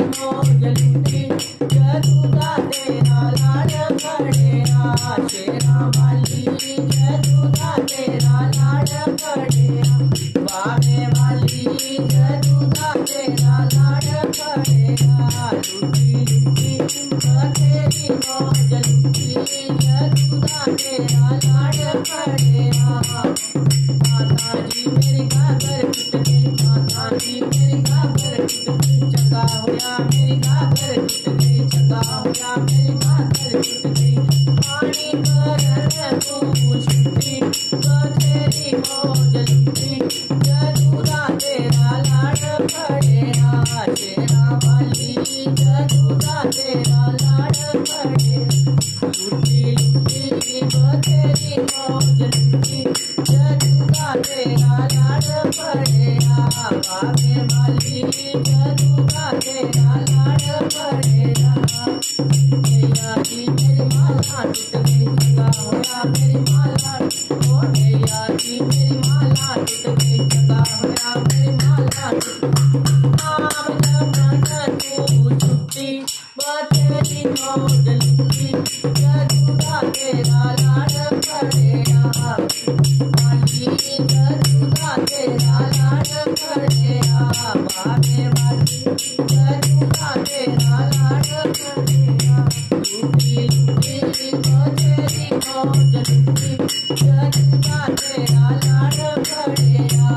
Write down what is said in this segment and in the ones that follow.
मौज लूटी, जदूदा तेरा लाड पड़ेया, शेरा वाली जदूदा तेरा लाड पड़ेया, बावे वाली जदूदा तेरा लाड पड़ेया, लूटी लूटी तेरी मौज लूटी, जदूदा तेरा लाड पड़ेया। माता जी मेरी घाघर टूट गई, माता जी मेरी घाघर टूट गई, चंगा होया मेरी घाघर टूट गई, चंगा होया मेरी घाघर टूट गई, पानी करन तू छुट्टी, तेरी मौज लूटी, जदूदा तेरा लाड पड़ेया, शेरा वाली जदूदा तेरा लाड पड़ेया, लूटी लूटी तेरी मौज लूटी, जदूदा तेरा लाड पड़ेया, बावे वाली जदूदा तेरा लाड पड़ेया। मैया जी मेरी माला टूट गई, चंगा होया मेरी माला, ओ मैया जी मेरी माला टूट गई, चंगा होया मेरी माला, आम जमन तू छुट्टी, तेरी मौज लूटी, जदूदा तेरा लाड पड़ेया, वाली जदूदा तेरा लाड पड़ेया, बावे वाली जदूदा तेरा लाड पड़ेया, लूटी लूटी तेरी मौज लूटी, जदूदा तेरा लाड पड़ेया,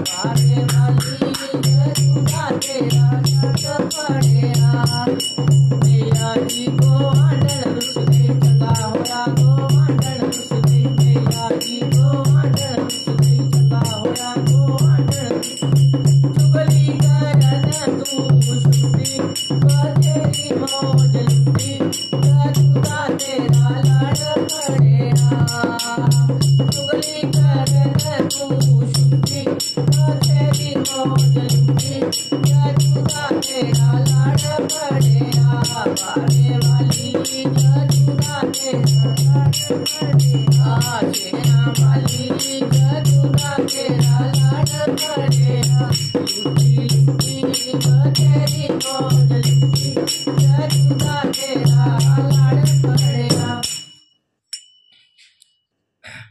बावे वाली जदूदा तेरा लाड पड़ेया। मैया जी गोवांढन रुस गई, चंगा होया गोवांढन रुस गई, मैया जी गोवांढन रुस गई, चंगा होया गोवांढन, चुगली करन तू छुट्टी, तेरी मौज लूटी, जदूदा तेरा लाड पड़ेया, चुगली करन तू छुट्टी, तेरी मौज लूटी, जदूदा तेरा लाड पड़ेया, बावे वाली जदूदा तेरा लाड पड़ेया।